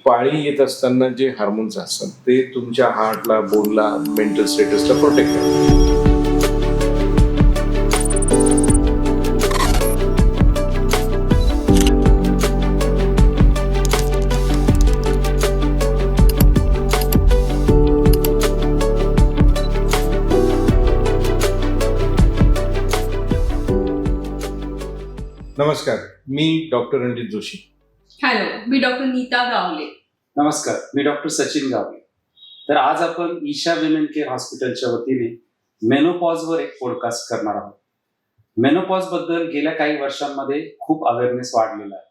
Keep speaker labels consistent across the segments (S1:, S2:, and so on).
S1: पाळी येत असताना जे हार्मोन्स असतात ते तुमच्या हार्टला, बोनला, मेंटल स्टेटसला प्रोटेक्ट करतात. नमस्कार, मी डॉक्टर रणजित जोशी.
S2: हॅलो, मी डॉक्टर नीता गावले.
S3: नमस्कार, मी डॉक्टर सचिन गावले. तर आज आपण ईशा विमेन केअर हॉस्पिटलच्या वतीने मेनोपॉजवर एक पॉडकास्ट करणार आहोत. मेनोपॉज बद्दल गेल्या काही वर्षांमध्ये खूप अवेअरनेस वाढलेला आहे,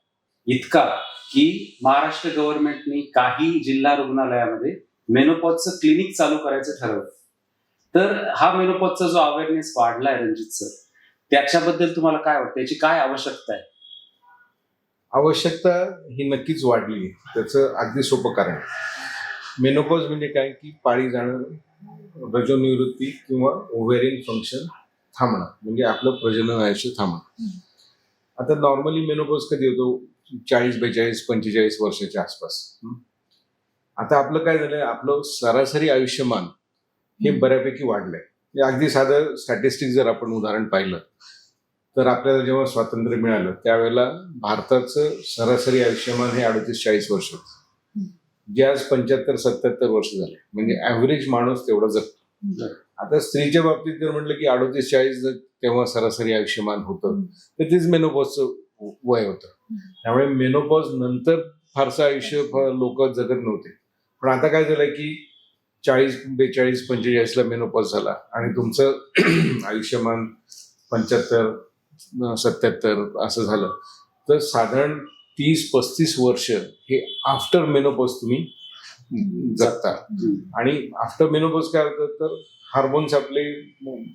S3: इतका की महाराष्ट्र गव्हर्नमेंटनी काही जिल्हा रुग्णालयामध्ये मेनोपॉजचं क्लिनिक चालू करायचं ठरवलं. तर हा मेनोपॉजचा जो अवेअरनेस वाढलाय रणजित सर, त्याच्याबद्दल तुम्हाला काय वाटतं, याची काय आवश्यकता आहे?
S1: आवश्यकता ही नक्कीच वाढली आहे. त्याचं अगदी सोपं कारण, मेनोपॉज म्हणजे काय की पाळी जाणं, रजोनिवृत्ती किंवा ओव्हेरियन फंक्शन थांबणं, म्हणजे आपलं प्रजनन आयुष्य थांबणं. आता नॉर्मली मेनोपॉज कधी होतो? 40, 42, 45 वर्षाच्या आसपास. आता आपलं काय झालंय, आपलं सरासरी आयुष्यमान हे बऱ्यापैकी वाढलंय. अगदी साधं स्टॅटिस्टिक जर आपण उदाहरण पाहिलं तर आपल्याला जेव्हा स्वातंत्र्य मिळालं त्यावेळेला भारताचं सरासरी आयुष्यमान हे 38-40 वर्ष होतं, जे आज 75-77 वर्ष झाले. म्हणजे ॲव्हरेज माणूस तेवढा जगतो. आता स्त्रीच्या बाबतीत जर म्हटलं की 38-40 तेव्हा सरासरी आयुष्यमान होतं, तर तेच मेनोपॉजचं वय होतं. त्यामुळे मेनोपॉज नंतर फारसं आयुष्य लोक जगत नव्हते. पण आता काय झालंय की 40, 42, 45ला मेनोपॉज झाला आणि तुमचं आयुष्यमान 75-77 असं झालं, तर साधारण 30-35 वर्ष हे आफ्टर मेनोपॉज तुम्ही जगता. आणि आफ्टर मेनोपॉज काय होतं, तर हार्मोन्स आपले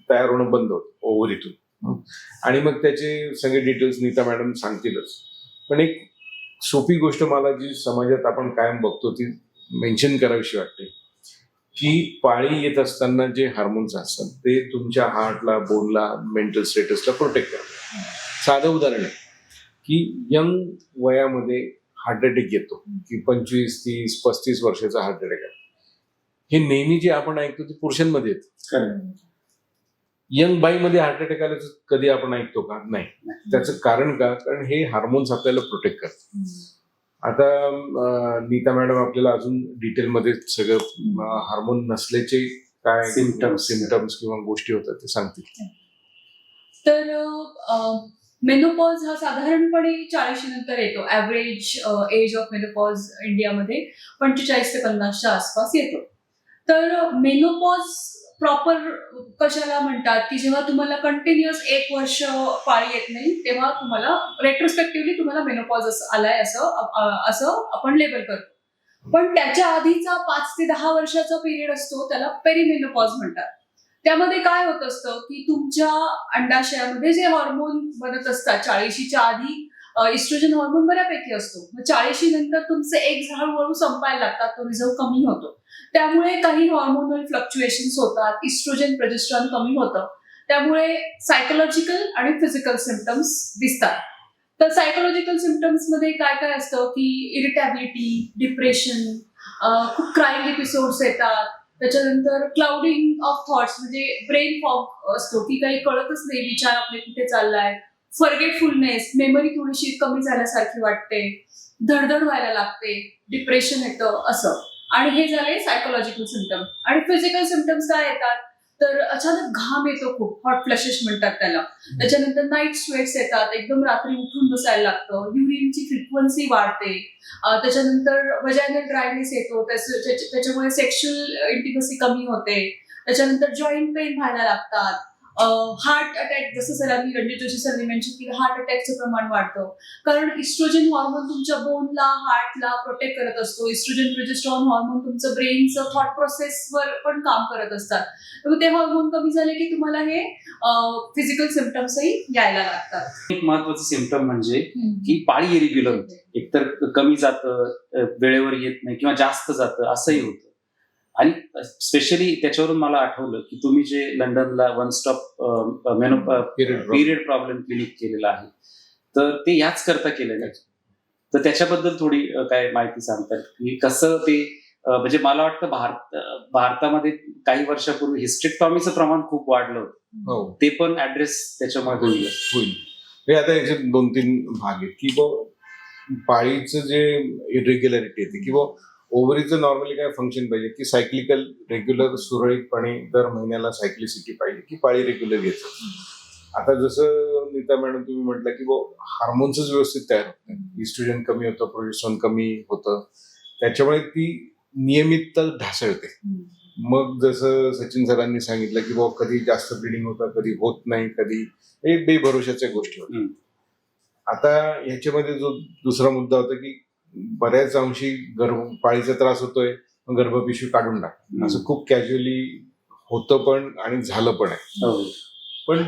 S1: तयार होणं बंद होतं ओव्हरीतून. आणि मग त्याचे सगळे डिटेल्स नीता मॅडम सांगतीलच. पण एक सोपी गोष्ट मला जी समाजात आपण कायम बघतो ती मेन्शन करावीशी वाटते, की पाळी येत असताना जे हार्मोन्स असतात ते तुमच्या हार्टला, बोनला, मेंटल स्टेटसला प्रोटेक्ट करतात. साधं उदाहरण आहे की यंग वयामध्ये हार्ट अटॅक येतो, की 25, 30, 35 वर्षाचा हार्ट अटॅक आहे. हे नेहमी जे आपण ऐकतो ते पुरुषांमध्ये येतं. यंग बाईमध्ये हार्ट अटॅक आल्याचं कधी आपण ऐकतो का? नाही. त्याचं कारण का? कारण हे हार्मोन्स आपल्याला प्रोटेक्ट करतात. आता नीता मॅडम आपल्याला अजून डिटेलमध्ये सगळं हार्मोन नसल्याचे काय सिम्पटम्स किंवा गोष्टी होतात ते सांगतील.
S2: तर मेनोपॉज हा साधारणपणे 40 नंतर येतो. ॲव्हरेज एज ऑफ मेनोपॉज इंडियामध्ये 45 ते 50च्या आसपास येतो. तर मेनोपॉज प्रॉपर कशाला म्हणतात, की जेव्हा तुम्हाला कंटिन्युअस 1 वर्ष पाळी येत नाही, तेव्हा तुम्हाला रेट्रोस्पेक्टिव्हली तुम्हाला मेनोपॉज आलाय असं आपण लेबल करतो. पण त्याच्या आधीचा 5 ते 10 वर्षाचा पिरियड असतो, त्याला पेरिमेनोपॉज म्हणतात. त्यामध्ये काय होत असतं की तुमच्या अंडाशयामध्ये जे हॉर्मोन बनत असतात 40च्या आधी, इस्ट्रोजन हॉर्मोन बऱ्यापैकी असतो. मग 40 नंतर तुमचे एग्ज हळूहळू संपायला लागतात, तो रिझर्व कमी होतो. त्यामुळे काही हॉर्मोनल फ्लक्च्युएशन्स होतात, इस्ट्रोजन, प्रोजेस्टेरॉन कमी होतं. त्यामुळे सायकोलॉजिकल आणि फिजिकल सिम्पटम्स दिसतात. तर सायकोलॉजिकल सिम्पटम्स मध्ये काय काय असतं की इरिटॅबिलिटी, डिप्रेशन, खूप क्राईंग एपिसोड्स येतात. त्याच्यानंतर क्लाउडिंग ऑफ थॉट्स, म्हणजे ब्रेन फॉग असतो की काही कळतच नाही विचार आपले कुठे चाललाय. फॉरगेटफुलनेस, मेमरी थोडीशी कमी झाल्यासारखी वाटते, धडधड व्हायला लागते, डिप्रेशन येतं असं. आणि हे झाले सायकोलॉजिकल सिम्पटम. आणि फिजिकल सिम्पटम्स काय येतात, तर अचानक घाम येतो, खूप हॉट फ्लॅशेस म्हणतात त्याला. त्याच्यानंतर नाईट स्वेट्स येतात, एकदम रात्री उठून बसायला लागतं, युरिनची फ्रिक्वेन्सी वाढते. त्याच्यानंतर वजायनल ड्रायनेस येतो, त्याच्यामुळे सेक्शुअल इंटिमसी कमी होते. त्याच्यानंतर जॉईंट पेन व्हायला लागतात. हार्ट अटॅक, जसं सरांनी रणजित जोशी सरांनी मेन्शन केलं, हार्ट अटॅकचं प्रमाण वाढतं. कारण इस्ट्रोजन हॉर्मोन तुमच्या बोनला, हार्टला प्रोटेक्ट करत असतो. इस्ट्रोजन, प्रोजेस्टेरॉन हॉर्मोन तुमचं ब्रेनचं थॉट प्रोसेसवर पण काम करत असतात. तर ते हॉर्मोन कमी झाले की तुम्हाला हे फिजिकल सिम्पटम्सही यायला लागतात.
S3: एक महत्वाचं सिम्पटम म्हणजे की पाळी इरेग्युलर होते. एकतर कमी जातं, वेळेवर येत नाही, किंवा जास्त जातं असंही होतं. आणि स्पेशली त्याच्यावरून मला आठवलं की तुम्ही जे लंडनला one stop period problem clinic केलेलं आहे, तर ते याच करता केलेलं आहे. तर त्याच्याबद्दल थोडी काय माहिती सांगतात की कसं ते म्हणजे मला वाटतं भारतामध्ये काही वर्षापूर्वी हिस्टेक्टॉमीचं प्रमाण खूप वाढलं होतं,
S1: हो
S3: ते पण ऍड्रेस त्याच्यामध्ये होईल.
S1: होईल. हे आता याचे 2-3 भाग आहेत की पाळीचं जे इरेग्युलॅरिटी येते किंवा ओव्हरीचं नॉर्मली काय फंक्शन पाहिजे की सायक्लिकल रेग्युलर सुरळीतपणे दर महिन्याला सायक्लिसिटी पाहिजे की पाळी रेग्युलर येतं. आता जसं नीता मॅडम तुम्ही म्हटलं की हार्मोन्सच व्यवस्थित तयार होत नाही, इस्ट्रोजन कमी होतं, प्रोजेस्टेरॉन कमी होतं, त्याच्यामुळे ती नियमितता ढासळते. मग जसं सचिन सरांनी सांगितलं की कधी जास्त ब्लिडिंग होतं, कधी होत नाही, कधी हे बेभरोशाच्या गोष्टी होतात. आता ह्याच्यामध्ये जो दुसरा मुद्दा होता की बऱ्याच अंशी पाळीचा त्रास होतोय, मग गर्भपिशवी काढून टाक, असं खूप कॅज्युअली होतं पण आणि झालं पण आहे. पण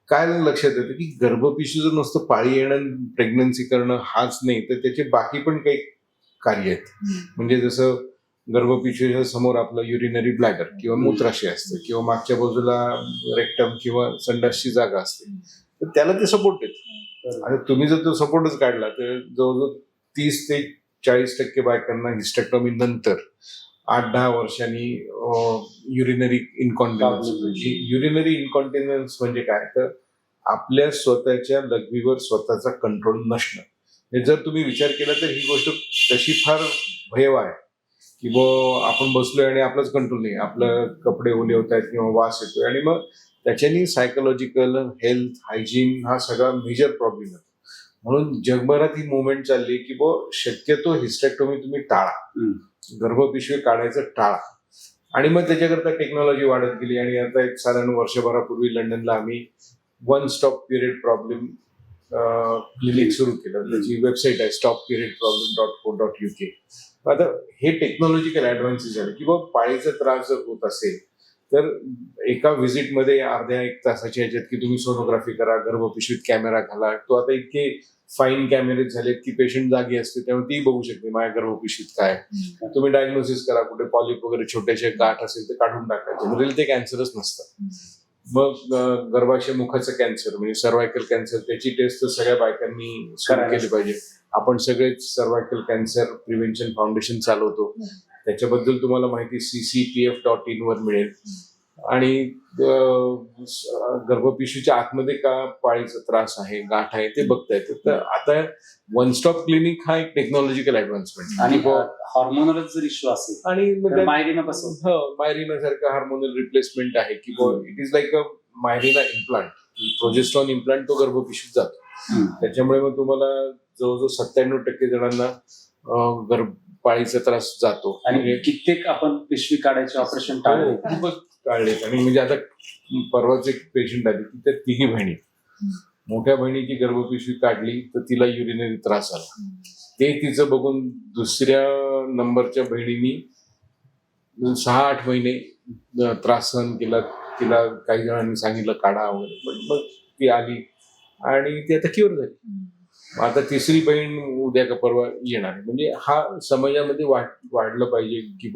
S1: काय लक्षात येतं की गर्भपिशवीचं नुसतं पाळी येणं, प्रेग्नन्सी करणं हाच नाही, तर त्याचे बाकी पण काही कार्य आहेत. म्हणजे जसं गर्भपिशवीच्या समोर आपलं युरिनरी ब्लॅडर किंवा मूत्राशय असतं किंवा मागच्या बाजूला रेक्टम किंवा संडासची जागा असते, तर त्याला ते सपोर्ट देतं. आणि तुम्ही जर तो सपोर्टच काढला तर जवळजवळ 30 ते 40% बायकांना हिस्टेक्टॉमी नंतर 8-10 वर्षांनी युरिनरी इन्कॉन्टिनन्स. युरिनरी इन्कॉन्टिनन्स म्हणजे काय, तर आपल्या स्वतःच्या लघवीवर स्वतःचा कंट्रोल नसणं. हे जर तुम्ही विचार केला तर ही गोष्ट तशी फार भयावह आहे की आपण बसलोय आणि आपलाच कंट्रोल नाही, आपलं कपडे ओले होत आहेत किंवा वास येतोय, आणि मग त्याच्यानी सायकोलॉजिकल हेल्थ, हायजीन हा सगळा मेजर प्रॉब्लेम येतो. म्हणून जगभरात ही मुवमेंट चालली की शक्यतो हिस्टेक्टोमी तुम्ही टाळा, गर्भपिशवी काढायचं टाळा. आणि मग त्याच्याकरता टेक्नॉलॉजी वाढत गेली आणि आता एक साधारण वर्षभरापूर्वी लंडनला आम्ही one stop period problem clinic सुरू केलं. त्याची वेबसाईट आहे stopperiodproblem.co.uk. आता हे टेक्नॉलॉजिकल ऍडव्हान्सेस झाले की पाळीचा त्रास जर होत असेल तर एका व्हिजिटमध्ये अर्ध्या 1 तासाच्या ह्याच्यात की तुम्ही सोनोग्राफी करा, गर्भपिशवीत कॅमेरा घाला. तो आता इतके फाईन कॅमेरे झालेत की पेशंट जागी असते त्यामुळे ती बघू शकते माझ्या गर्भपिशवीत काय. तुम्ही डायग्नोसिस करा, कुठे पॉलिप वगैरे छोट्याशा गाठ असेल तर काढून टाकायचं, जनरली ते कॅन्सरच नसतं. मग गर्भाशय मुखाचं कॅन्सर म्हणजे सर्वायकल कॅन्सर, त्याची टेस्ट तर सगळ्या बायकांनी सुरू केली पाहिजे. आपण सगळेच सर्वायकल कॅन्सर प्रिव्हेन्शन फाउंडेशन चालवतो, त्याच्याबद्दल तुम्हाला माहिती ccpf.in वर मिळेल. आणि गर्भपिशवीच्या आतमध्ये का पाळीचा त्रास आहे, गाठ आहे ते बघता येतं. तर आता वन स्टॉप क्लिनिक हा एक टेक्नॉलॉजिकल ऍडव्हान्समेंट.
S3: आणि हॉर्मोनलच जर इश्यू असेल
S1: आणि
S3: मायरिना
S1: सारखं हार्मोनल रिप्लेसमेंट आहे की it is like a Mirena implant, progesterone implant तो गर्भपिशवीत जातो. त्याच्यामुळे मग तुम्हाला जवळजवळ 97% जणांना पाळीचा त्रास जातो.
S3: आणि कित्येक आपण पिशवी काढायचे ऑपरेशन
S1: टाळले. आणि म्हणजे आता परवाच एक पेशंट आली की त्या 3 बहिणी, मोठ्या बहिणीची गर्भपिशवी काढली तर तिला युरिनरी त्रास आला. ते तिचं बघून दुसऱ्या नंबरच्या बहिणीनी 6-8 महिने त्रास सहन केला. तिला काही जणांनी सांगितलं काढा वगैरे, पण मग ती आली आणि ती आता क्युअर झाली. आता तिसरी बहीण उद्या का परवा येणार आहे. म्हणजे हा समाजामध्ये वाढलं पाहिजे की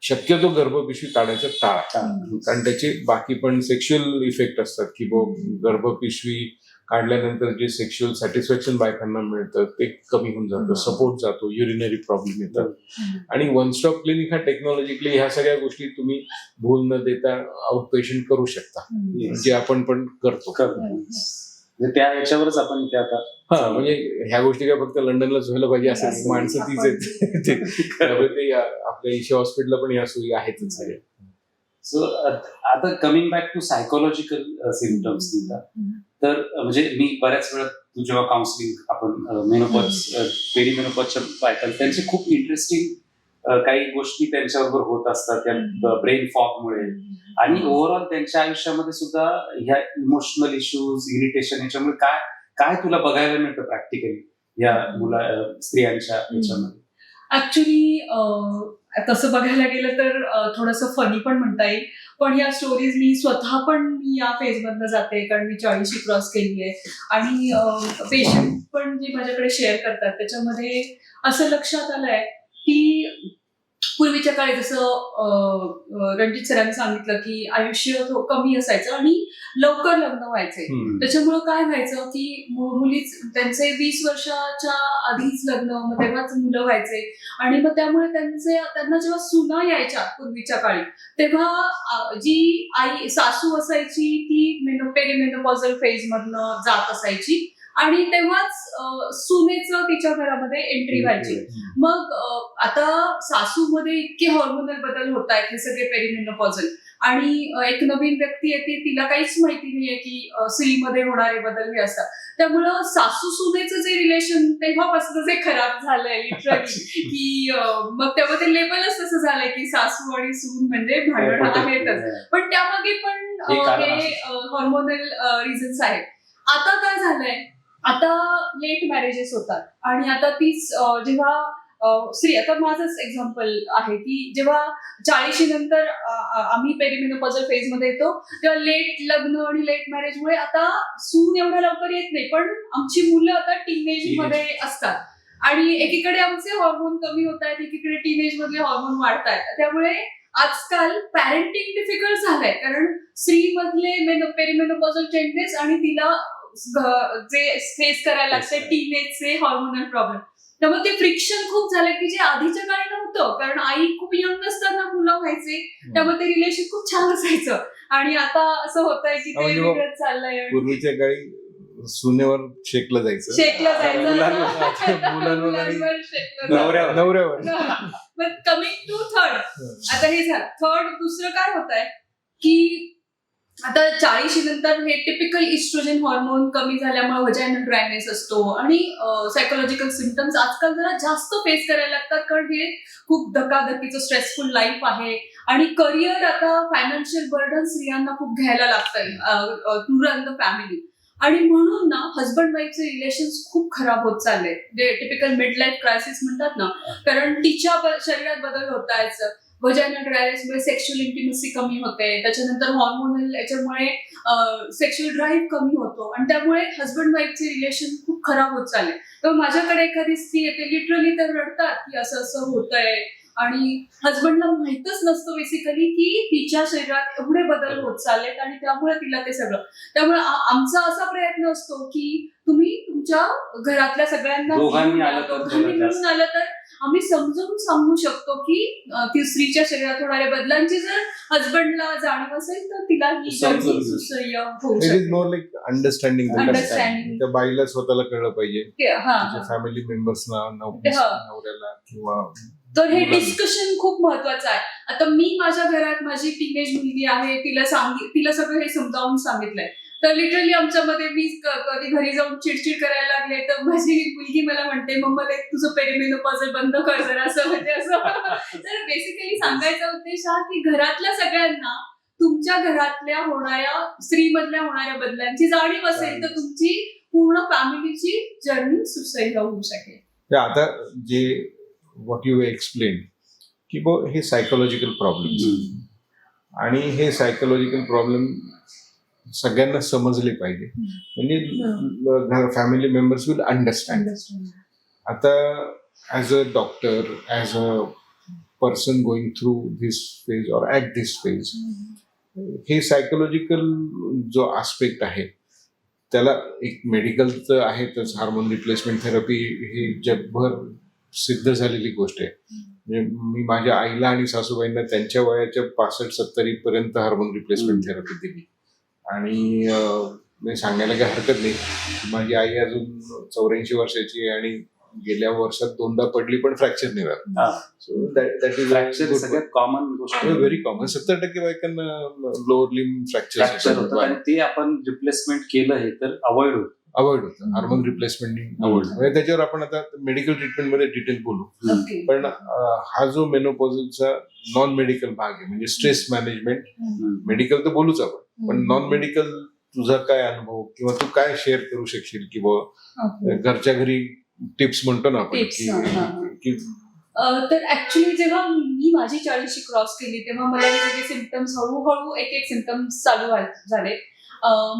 S1: शक्यतो गर्भपिशवी काढायचं टाळा, कारण त्याचे बाकी पण सेक्शुअल इफेक्ट असतात की गर्भपिशवी काढल्यानंतर जे सेक्शुअल सॅटिस्फॅक्शन बायकांना मिळतं ते कमी होऊन जातं, सपोर्ट जातो, युरिनरी प्रॉब्लेम येतात. आणि वन स्टॉप क्लिनिक हा टेक्नॉलॉजिकली ह्या सगळ्या गोष्टी तुम्ही भूल न देता आउट पेशंट करू शकता, जे आपण पण करतो.
S3: त्या याच्यावरच आपण इथे आता
S1: म्हणजे ह्या गोष्टी काय फक्त लंडनलाच व्हायला पाहिजे असं नाही, माणसं तीच आहेत. त्यामुळे ते आपल्या ईशा हॉस्पिटलला पण या सोयी आहेतच सगळ्या.
S3: सो आता coming back to psychological symptoms, तर म्हणजे मी बऱ्याच वेळा तू जेव्हा काउन्सिलिंग आपण मेनोपॉज पेरिमेनोपॉजच्या बायकांना त्यांचे खूप इंटरेस्टिंग काही गोष्टी त्यांच्याबरोबर होत असतात त्या ब्रेन फॉगमुळे, आणि ओव्हरऑल त्यांच्या आयुष्यामध्ये सुद्धा ह्या इमोशनल इश्यूज, इरिटेशन याच्यामुळे काय काय तुला बघायला मिळतं प्रॅक्टिकली या स्त्रियांच्या याच्यामध्ये?
S2: ऍक्च्युली तसं बघायला गेलं तर थोडंसं फनी पण म्हणता येईल, पण ह्या स्टोरीज मी स्वतः पण या फेजमधनं जाते, कारण मी 40 क्रॉस केली आहे. आणि पेशंट पण जे माझ्याकडे शेअर करतात त्याच्यामध्ये असं लक्षात आलंय की पूर्वीच्या काळी जसं रणजित सरांनी सांगितलं की आयुष्य कमी असायचं आणि लवकर लग्न व्हायचे. त्याच्यामुळं काय व्हायचं की मुलीच त्यांचे 20 वर्षाच्या आधीच लग्न, मग तेव्हाच मुलं व्हायचे आणि मग त्यामुळे त्यांना जेव्हा सुना यायच्या पूर्वीच्या काळी तेव्हा जी आई सासू असायची ती पेरिमेनोपॉझल फेज मधनं जात असायची आणि तेव्हाच सुनेचं तिच्या घरामध्ये एंट्री व्हायची. मग आता सासूमध्ये इतके हॉर्मोनल बदल होत आहेत हे सगळे पेरिमेनोपॉझल आणि एक नवीन व्यक्ती येते तिला काहीच माहिती नाहीये की स्त्रीमध्ये होणारे बदल हे असतात. त्यामुळं सासू सुनेचं जे रिलेशन तेव्हापासून जे खराब झालंय लिटरली की मग तेव्हा ते लेबलच तसं झालंय की सासू आणि सून म्हणजे भांडण आहेतच. पण त्यामागे पण हे हॉर्मोनल रिझन्स आहेत. आता काय झालंय, आता लेट मॅरेजेस होतात आणि आता तीच जेव्हा आता माझंच एक्झाम्पल आहे की जेव्हा 40 नंतर आम्ही पेरिमेनोपॉझल फेज मध्ये येतो तेव्हा लेट लग्न आणि लेट मॅरेजमुळे आता सून एवढ्या लवकर येत नाही, पण आमची मुलं आता टीनेज मध्ये असतात आणि एकीकडे आमचे हॉर्मोन कमी होत आहेत, एकीकडे टीनेज मधले हॉर्मोन वाढत आहेत. त्यामुळे आजकाल पॅरेंटिंग डिफिकल्ट झालंय कारण स्त्री मधले पेरिमेनोपॉझल चेंजेस आणि तिला जे फेस करायला लागते टीनेजचे हॉर्मोनल प्रॉब्लेम. त्यामुळे ते फ्रिक्शन खूप झालं की जे आधीच्या काळी नव्हतं, कारण आई खूप यंग असताना मुलं व्हायचे त्यामुळे ते रिलेशन खूप छान असायचं आणि आता असं होतंय की ते वेगळंच चाललंय.
S1: पूर्वीच्या काळी सुनेवर शेकलं जायचं नवऱ्यावर.
S2: कमिंग टू थर्ड, आता हे झालं थर्ड. दुसरं काय होत आहे की आता 40 नंतर हे टिपिकल इस्ट्रोजन हॉर्मोन कमी झाल्यामुळे व्हजायनल ड्रायनेस असतो आणि सायकोलॉजिकल सिम्पटम्स आजकाल जरा जास्त फेस करायला लागतात कारण हे खूप धकाधकीचं स्ट्रेसफुल लाईफ आहे आणि करिअर आता फायनान्शियल बर्डन स्त्रियांना खूप घ्यायला लागतंय टू रन द फॅमिली आणि म्हणून ना हजबंड वाईफचे रिलेशन्स खूप खराब होत चालले. जे टिपिकल मिड लाईफ क्रायसिस म्हणतात ना, कारण तिच्या शरीरात बदल होत आहेत. व्हजायनल ड्रायनेसमुळे सेक्शुअल इंटिमसी कमी होते, त्याच्यानंतर हॉर्मोनल याच्यामुळे सेक्शुअल ड्राईव्ह कमी होतो आणि त्यामुळे हजबंड वाईफचे रिलेशन खूप खराब होत चालले. तर माझ्याकडे एखादी स्त्री येते लिटरली तर रडतात की असं असं होतंय आणि हजबंडला माहितच नसतं बेसिकली की तिच्या शरीरात एवढे बदल होत चाललेत आणि त्यामुळे तिला ते सगळं. त्यामुळे आमचा असा प्रयत्न असतो की तुम्ही तुमच्या घरातल्या सगळ्यांना मिळून आलं तर आम्ही समजून सांगू शकतो की स्त्रीच्या शरीरात होणाऱ्या बदलांची जर हजबंडला जाणीव असेल तर तिला ही सुसह्य होऊ शकते.
S1: अंडरस्टँडिंग त्या बाईला स्वतःला कळलं पाहिजे, फॅमिली मेंबर्सना, नवऱ्याला किंवा.
S2: तर हे डिस्कशन खूप महत्वाचं आहे. आता मी माझ्या घरात माझी टीनेज मुलगी आहे, तिला सगळं हे समजावून सांगितलंय. तर लिटरली आमच्यामध्ये मी कधी घरी जाऊन चिडचिड करायला लागले तर माझी मुलगी मला म्हणते मम्मा ते तुझं पेरिमेनोपॉझल बंद कर जरा, असं म्हणजे असं. तर बेसिकली सांगायचा उद्देश हा की घरातल्या सगळ्यांना तुमच्या घरातल्या होणाऱ्या स्त्रीमधल्या होणाऱ्या बदलांची जाणीव असेल तर तुमची पूर्ण फॅमिलीची जर्नी सुसह्य होऊ शकेल.
S1: आता जे व्हॉट यू एक्सप्लेन की हे सायकोलॉजिकल प्रॉब्लेम आणि हे सायकोलॉजिकल प्रॉब्लेम सगळ्यांना समजले पाहिजे म्हणजे फॅमिली मेंबर्स विल अंडरस्टँड. आता as a doctor, as a person going through this phase और ॲट धिस फेज, हे सायकोलॉजिकल जो आस्पेक्ट आहे त्याला एक मेडिकलचं आहेतच. हार्मोन रिप्लेसमेंट थेरपी ही जगभर सिद्ध झालेली गोष्ट आहे. म्हणजे मी माझ्या आईला आणि सासूबाईंना त्यांच्या वयाच्या 65-70 पर्यंत हार्मोन रिप्लेसमेंट थेरपी दिली आणि मी सांगायला काही हरकत नाही. माझी आई अजून 84 वर्षाची आहे आणि गेल्या वर्षात 2दा पडली पण फ्रॅक्चर नाही झालं. सो दॅट इज
S3: सगळ्यात कॉमन गोष्ट,
S1: व्हेरी कॉमन. 70% बायकांना लोअर लिम्ब फ्रॅक्चर
S3: होतं आणि ते आपण रिप्लेसमेंट केलं हे तर अवॉइड
S1: होतं. Hormone replacement avoid. म्हणजे त्याच्यावर आपण आता मेडिकल ट्रीटमेंटमध्ये डिटेल बोलू. पण हा जो मेनोपॉझलचा नॉन मेडिकल भाग आहे म्हणजे स्ट्रेस मॅनेजमेंट, मेडिकल तर बोलूच आपण, पण नॉन मेडिकल तुझा काय अनुभव किंवा तू काय शेअर करू शकशील की घरच्या घरी टिप्स म्हणतो ना आपण की.
S2: तर ऍक्च्युली जेव्हा मी माझी 40 क्रॉस केली तेव्हा मला हे सगळे सिम्पटम्स हळूहळू एक सिम्पटम्स चालू झाले.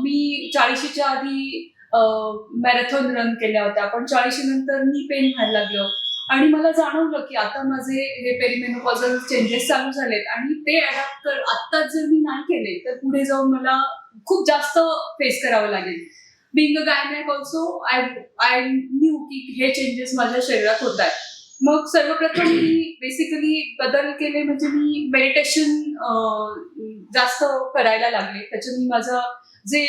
S2: मी 40च्या आधी मॅरेथॉन रन केल्या होत्या, पण 40 नंतर नी पेन व्हायला लागलं आणि मला जाणवलं की आता माझे हे पेरिमेनोपॉझल चेंजेस चालू झालेत आणि ते अडॅप्ट आत्ताच जर मी नाही केले तर पुढे जाऊन मला खूप जास्त फेस करावं लागेल. Being a gynaec also I new की हे चेंजेस माझ्या शरीरात होत आहेत. मग सर्वप्रथम मी बेसिकली बदल केले म्हणजे मी मेडिटेशन जास्त करायला लागले. त्याच्याने माझं जे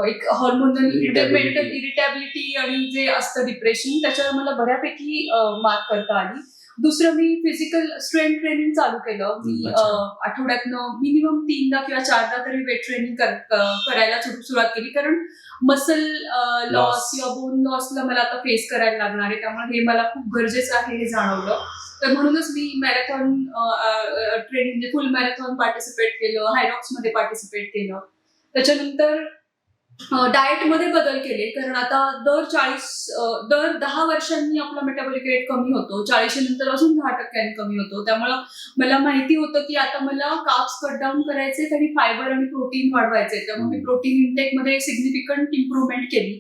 S2: एक हॉर्मोनल मेंटल इरिटॅबिलिटी आणि जे असतं डिप्रेशन त्याच्यावर मला बऱ्यापैकी मात करता आली. दुसरं मी फिजिकल स्ट्रेंथ ट्रेनिंग चालू केलं. मी आठवड्यातनं मिनिमम 3दा किंवा 4दा तरी वेट ट्रेनिंग करायला सुरुवात केली, कारण मसल लॉस किंवा बोन लॉसला मला आता फेस करायला लागणार आहे. त्यामुळे हे मला खूप गरजेचं आहे हे जाणवलं. तर म्हणूनच मी मॅरेथॉन ट्रेनिंग म्हणजे फुल मॅरेथॉन पार्टिसिपेट केलं, हायरॉक्स मध्ये पार्टिसिपेट केलं. त्याच्यानंतर डाएटमध्ये बदल केले, कारण आता दर 10 वर्षांनी आपला मेटाबॉलिक रेट कमी होतो. 40 नंतर अजून 10% कमी होतो. त्यामुळं मला माहिती होतं की आता मला कार्ब्स कट डाऊन करायचे आणि फायबर आणि प्रोटीन वाढवायचे. त्यामुळे मी प्रोटीन इंटेकमध्ये सिग्निफिकंट इम्प्रूव्हमेंट केली.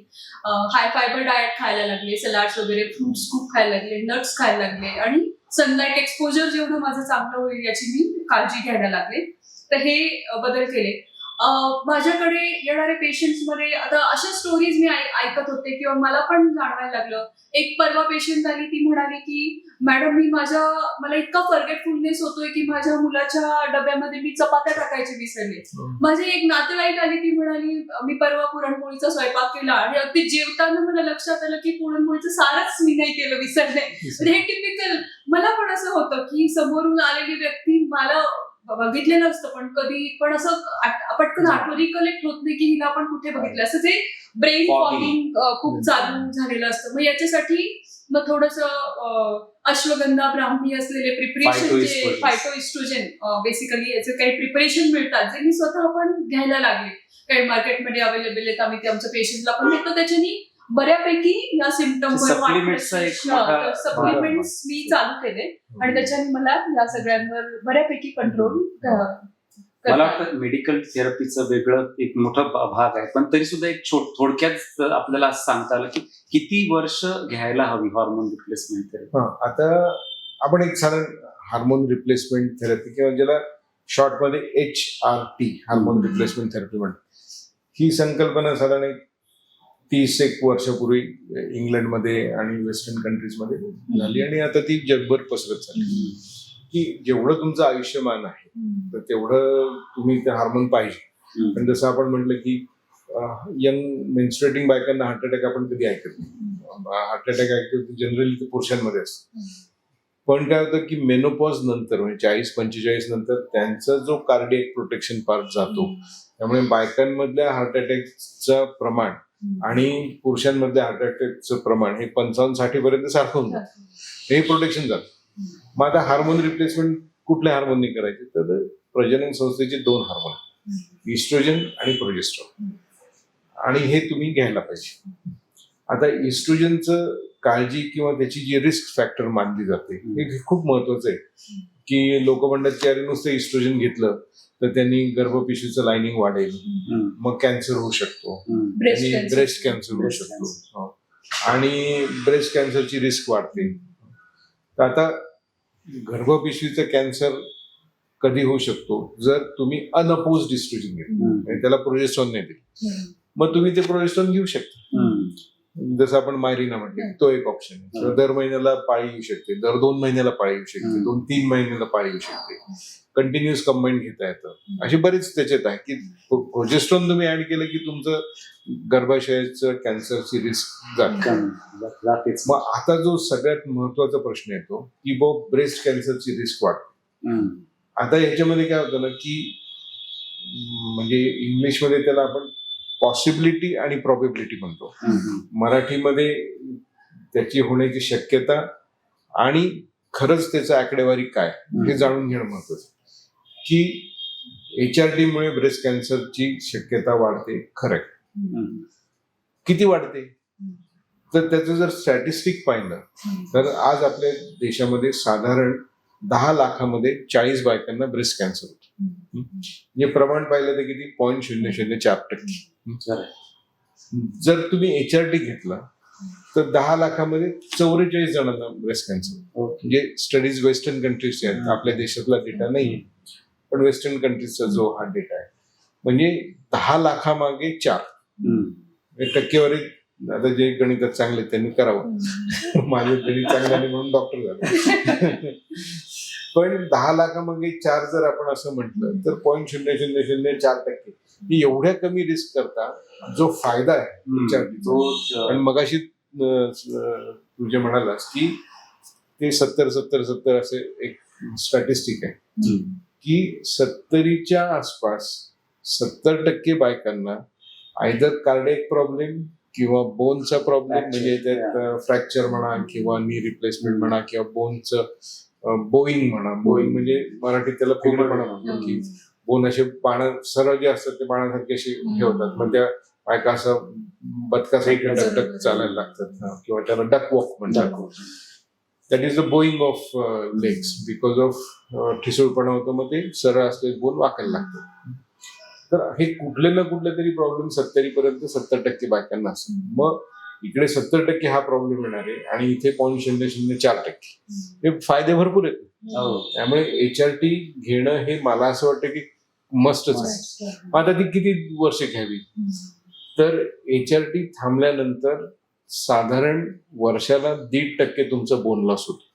S2: हाय फायबर डाएट खायला लागले, सलाड्स वगैरे, फ्रुट्स खूप खायला लागले, नट्स खायला लागले आणि सनलाईट एक्सपोजर जेवढं माझं चांगलं होईल याची मी काळजी घ्यायला लागले. तर हे बदल केले. माझ्याकडे येणारे पेशंट्स मध्ये आता अशा स्टोरीज मी ऐकत होते किंवा मला पण जाणवायला लागलं. एक परवा पेशंट आली, ती म्हणाली की मॅडम मला इतका फॉरगेटफुलनेस होतोय की माझ्या मुलाच्या डब्यामध्ये मी चपात्या टाकायचे विसरले. माझी एक नातेवाईक आली, ती म्हणाली मी परवा पुरणपोळीचा स्वयंपाक केला आणि अगदी जेवताना मला लक्षात आलं की पुरणपोळीचं सारच मी नाही केलं, विसरले. हे टिपिकल. मला पण असं होतं की समोरून आलेली व्यक्ती मला बघितलेलं असतं पण कधी पण असं पटकन रिकलेक्ट होत नाही की हिला आपण कुठे बघितलं. असं जे ब्रेन फॉगिंग खूप चालू झालेलं असतं. मग याच्यासाठी मग थोडंसं अश्वगंधा, ब्राह्मी असलेले प्रिपरेशन, जे फायटोइस्ट्रोजन बेसिकली याचे काही प्रिपरेशन मिळतात जे मी स्वतः पण घ्यायला लागले. काही मार्केटमध्ये अवेलेबल आहेत, आम्ही ते आमच्या पेशंटला पण देतो. त्याच्यानी बऱ्यापैकी या सिम्पटमवर सप्लिमेंट्स मी चालू केले आणि त्याच्याने मला या सगळ्यांवर बऱ्यापैकी कंट्रोल.
S3: मला वाटतं मेडिकल थेरपीचं वेगळं एक मोठा भाग आहे, पण तरी सुद्धा एक थोडक्यात आपल्याला असं सांगता आलं की किती वर्ष घ्यायला हवी हार्मोन रिप्लेसमेंट थेरपी.
S1: आता आपण एक साधारण हार्मोन रिप्लेसमेंट थेरपी किंवा ज्याला शॉर्टमध्ये HRT हार्मोन रिप्लेसमेंट थेरपी म्हणतात, ही संकल्पना साधारण 30 वर्षापूर्वी इंग्लंडमध्ये आणि वेस्टर्न कंट्रीजमध्ये झाली आणि आता ती जगभर पसरत चालली की जेवढं तुमचं आयुष्यमान आहे तर तेवढं तुम्ही ते हार्मोन पाहिजे. पण जसं आपण म्हटलं की यंग मेन्स्ट्रुएटिंग बायकांना हार्ट अटॅक आपण कधी ऐकत नाही. हार्ट अटॅक ऐकतो जनरली ते पुरुषांमध्ये असतं. पण काय होतं की मेनोपॉज नंतर म्हणजे 40-45 नंतर त्यांचा जो कार्डियक प्रोटेक्शन पार्ट जातो, त्यामुळे बायकांमधल्या हार्ट अटॅकचं प्रमाण आणि पुरुषांमध्ये हार्ट अटॅकचं प्रमाण हे 55-60 पर्यंत सारखं होऊन जातं. हे प्रोटेक्शन जातं. मग आता हार्मोन रिप्लेसमेंट कुठल्या हार्मोनने करायचे, तर प्रजनन संस्थेचे 2 हार्मोन, इस्ट्रोजन आणि प्रोजेस्ट्रॉन, आणि हे तुम्ही घ्यायला पाहिजे. आता इस्ट्रोजनचं काळजी किंवा त्याची जी रिस्क फॅक्टर मानली जाते हे खूप महत्वाचं आहे की लोक म्हणतात की अरे नुसतं इस्ट्रोजन घेतलं तर त्यांनी गर्भपिशवीचं लायनिंग वाढेल, मग कॅन्सर होऊ शकतो आणि ब्रेस्ट कॅन्सर होऊ शकतो आणि ब्रेस्ट कॅन्सरची रिस्क वाढते. तर आता गर्भपिशवीचं कॅन्सर कधी होऊ शकतो जर तुम्ही अनअपोज्ड इस्ट्रोजन घेतलं, त्याला प्रोजेस्ट्रॉन नाही दिलं, मग तुम्ही ते प्रोजेस्ट्रॉन घेऊ शकता. जसं आपण मायरिना म्हटलं तो एक ऑप्शन आहे. दर महिन्याला पाळी येऊ शकते, दर 2 महिन्याला पाळी येऊ शकते, 2-3 महिन्याला पाळी येऊ शकते, कंटिन्युअस कंबाईन घेता येतं. असे बरेच त्याच्यात आहे की प्रोजेस्ट्रॉन तुम्ही ऍड केलं की तुमचं गर्भाशयाचं कॅन्सरची रिस्क जाते. मग आता जो सगळ्यात महत्वाचा प्रश्न येतो की ब्रेस्ट कॅन्सरची रिस्क वाढते. आता ह्याच्यामध्ये काय होतं ना की म्हणजे इंग्लिशमध्ये त्याला आपण पॉसिबिलिटी आणि प्रॉबेबिलिटी म्हणतो, मराठीमध्ये त्याची होण्याची शक्यता आणि खरंच त्याचं आकडेवारी काय हे जाणून घेणं महत्वाचं की HRT मुळे ब्रेस्ट कॅन्सरची शक्यता वाढते. खरंय, किती वाढते तर त्याचं जर स्टॅटिस्टिक पाहिलं तर आज आपल्या देशामध्ये साधारण 10 लाखामध्ये 40 बायकांना ब्रेस्ट कॅन्सर होतं. जे प्रमाण पाहिलं तर किती 0.004%. जर तुम्ही HRT घेतला तर 10 लाखामध्ये 44 जणांना ब्रेस्ट कॅन्सर.
S3: ओके.
S1: म्हणजे स्टडीज वेस्टर्न कंट्रीजचे आहेत, आपल्या देशातला डेटा नाहीये, पण वेस्टर्न कंट्रीजचा जो हा डेटा आहे म्हणजे 10 लाखामागे 4. टक्केवारी आता जे गणितात चांगले त्यांनी करावं. माझं गणित चांगलं नाही म्हणून डॉक्टर झालो. पण 10 लाखामागे 4 जर आपण असं म्हटलं तर 0.0004% ही एवढ्या कमी रिस्क करता जो फायदा आहे HRT. आणि मगाशी तू जे म्हणालास की ते 70 असे एक स्टॅटिस्टिक आहे की 70च्या आसपास 70% बायकांना आयदर कार्डियक प्रॉब्लेम किंवा बोनचा प्रॉब्लेम, म्हणजे त्यात फ्रॅक्चर म्हणा किंवा नी रिप्लेसमेंट म्हणा किंवा बोनचं बोईंग म्हणा. बोईंग म्हणजे मराठीत त्याला फेगडेपणा म्हणतो की बोन असे पानं सरळ जे असतात ते पाण्यासारखे असे हे होतात, मग त्या बायका असं बदकासारखे डक चालायला लागतात किंवा त्याला डक वॉक म्हणतात. That is the bowing of legs because of ठिसूळपणा होतो, मग ते सरळ असलेले बोन वाकायला लागतात. तर हे कुठले ना कुठले तरी प्रॉब्लेम 70% 70% बायकांना असतात. मग इकडे 70% हा प्रॉब्लेम येणार आहे आणि इथे 0.004%. हे फायदे भरपूर आहेत. त्यामुळे HRT घेणं हे मला असं वाटतं की मस्टच आहे. आता ती किती वर्ष घ्यावी, तर HRT थांबल्यानंतर साधारण वर्षाला 1.5% तुमचं बोन लॉस होतं.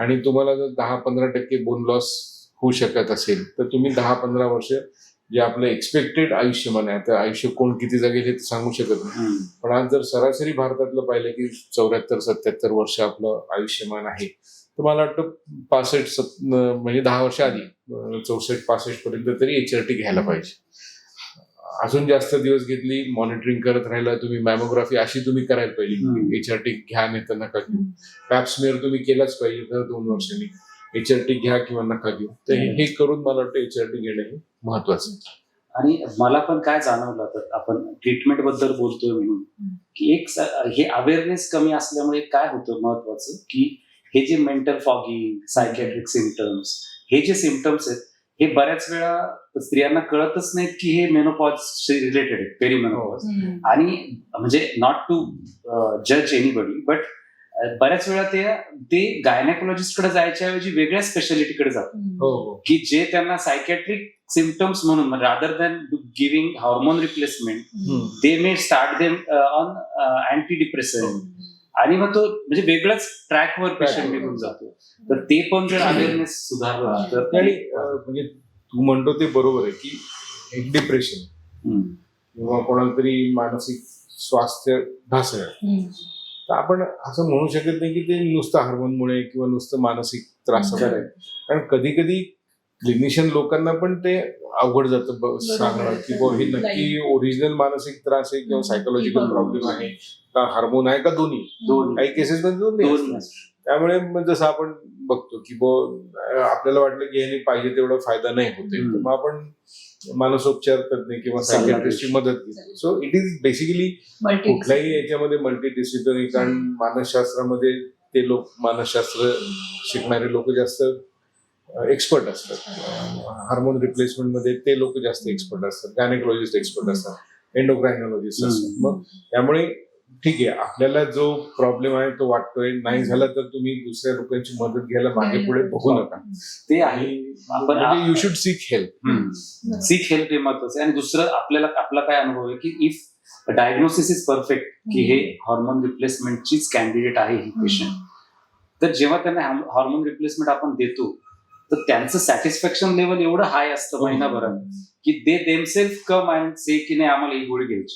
S1: आणि तुम्हाला जर 10-15% बोन लॉस होऊ शकत असेल तर तुम्ही 10-15 वर्ष जे आपलं एक्सपेक्टेड आयुष्यमान आहे, आता आयुष्य कोण किती जगेल हे सांगू शकत नाही, पण आज जर सरासरी भारतातलं पाहिलं की 74-77 वर्ष आपलं आयुष्यमान आहे, तर मला वाटतं 65 म्हणजे 10 वर्ष आधी 64-65 पर्यंत तरी HRT घ्यायला पाहिजे. अजून जास्त दिवस घेतली, मॉनिटरिंग करत राहिला तुम्ही, मॅमोग्राफी अशी तुम्ही करायला पाहिजे. HRT घ्या नाही तर नका घेऊ. पॅप्समिअर तुम्ही केलाच पाहिजे दर 2 वर्षांनी. HRT घ्या किंवा नका घेऊ. तर हे करून मला वाटतं HRT घेणं हे महत्वाचं.
S3: आणि मला पण काय जाणवलं, तर आपण ट्रीटमेंट बद्दल बोलतोय म्हणून की एक हे अवेअरनेस कमी असल्यामुळे काय होतं महत्वाचं, की हे जे मेंटल फॉगिंग, सायकॅट्रिक सिम्पटम्स, हे जे सिम्पटम्स आहेत हे बऱ्याच वेळा स्त्रियांना कळतच नाहीत की हे मेनोपॉज रिलेटेड आहे, पेरिमेनोपॉज. आणि म्हणजे नॉट टू जज एनीबडी, बट बऱ्याच वेळा ते गायनेकोलॉजिस्ट कडे जायच्या ऐवजी वेगळ्या स्पेशालिटीकडे जातात की जे त्यांना सायकॅट्रिक सिम्पटम्स म्हणून rather than giving hormone replacement they may start them on antidepressant. आणि मग तो म्हणजे वेगळंच ट्रॅकवर पेशंट निघून जातो. तर ते पण जर अवेअरनेस सुधारला तर.
S1: आणि म्हणजे तू म्हणतो ते बरोबर आहे की एक डिप्रेशन किंवा कोणाला तरी मानसिक स्वास्थ्य ढासळलं, तर आपण असं म्हणू शकत नाही की ते नुसतं हार्मोनमुळे किंवा नुसतं मानसिक त्रासामुळे. कारण कधी कधी क्लिनिशियन लोकांना पण ते अवघड जातं सांगणं की हे नक्की ओरिजिनल मानसिक त्रास आहे किंवा सायकोलॉजिकल प्रॉब्लेम आहे का हार्मोन आहे का दोन्ही. काही केसेस मध्ये दोन्ही. त्यामुळे जसं आपण बघतो की आपल्याला वाटलं की याने पाहिजे तेवढा फायदा नाही होते, तर मग आपण मानसोपचार तज्ञ किंवा सायकॅट्रिस्टची मदत घेतो. सो इट इज बेसिकली कुठल्याही याच्यामध्ये मल्टीडिसिप्लिनरी. कारण मानसशास्त्रामध्ये ते लोक, मानसशास्त्र शिकणारे लोक जास्त एक्सपर्ट असतात. हार्मोन रिप्लेसमेंट मध्ये ते लोक जास्त एक्सपर्ट असतात, गायनेकोलॉजिस्ट एक्सपर्ट असतात, एंडोक्रायनॉलॉजिस्ट असतात. मग त्यामुळे ठीक आहे, आपल्याला जो प्रॉब्लेम आहे तो वाटतोय, नाही झाला तर तुम्ही दुसऱ्या लोकांची मदत घ्यायला मागे पुढे बघू नका.
S3: ते आहे,
S1: आपण you should sick help.
S3: Sick help हे महत्वाचं आहे. आणि दुसरं आपला काय अनुभव आहे की इफ डायग्नोसिस इज परफेक्ट की हे हॉर्मोन रिप्लेसमेंटचीच कॅन्डिडेट आहे ही पेशंट, तर जेव्हा त्यांना हॉर्मोन रिप्लेसमेंट आपण देतो तर त्यांचं सॅटिस्फॅक्शन लेवल एवढं हाय असतं महिनाभरात की दे देमसेल्फ कम अँड से की नाही आम्हाला ही गोळी घ्यायची.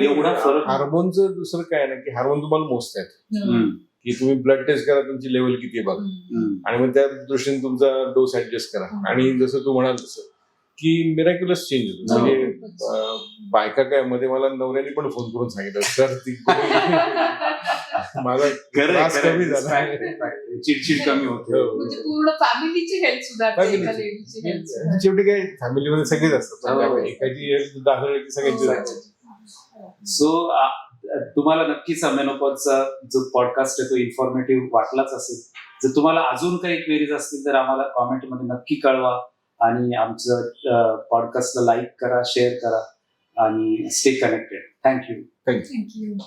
S1: एवढा फरक. हार्मोनचं दुसरं काय ना की हार्मोन तुम्हाला मोजतायत की तुम्ही ब्लड टेस्ट करा, तुमची लेवल किती आहे बघा, आणि मग त्या दृष्टीने तुमचा डोस ऍडजस्ट करा. आणि जसं तू म्हणाल तसं की मिरॅक्युलस चेंज होतो. म्हणजे बायका काय मध्ये मला नवऱ्याने पण फोन करून सांगितलं, सर ती माझा त्रास कमी झाला,
S3: चिडचिड कमी होते,
S2: म्हणजे पूर्ण फॅमिलीची हेल्थ सुधारते.
S1: शेवटी काय फॅमिलीमध्ये सगळेच असतात, एकाची हेल्थ दाखवली की सगळ्यांची.
S3: सो तुम्हाला नक्कीच मेनोपॉजचा जो पॉडकास्ट आहे तो इन्फॉर्मेटिव्ह वाटलाच असेल. जर तुम्हाला अजून काही क्वेरीज असतील तर आम्हाला कॉमेंटमध्ये नक्की कळवा. आणि आमचं पॉडकास्टला लाईक करा, शेअर करा आणि स्टे कनेक्टेड. थँक्यू.
S2: थँक्यू.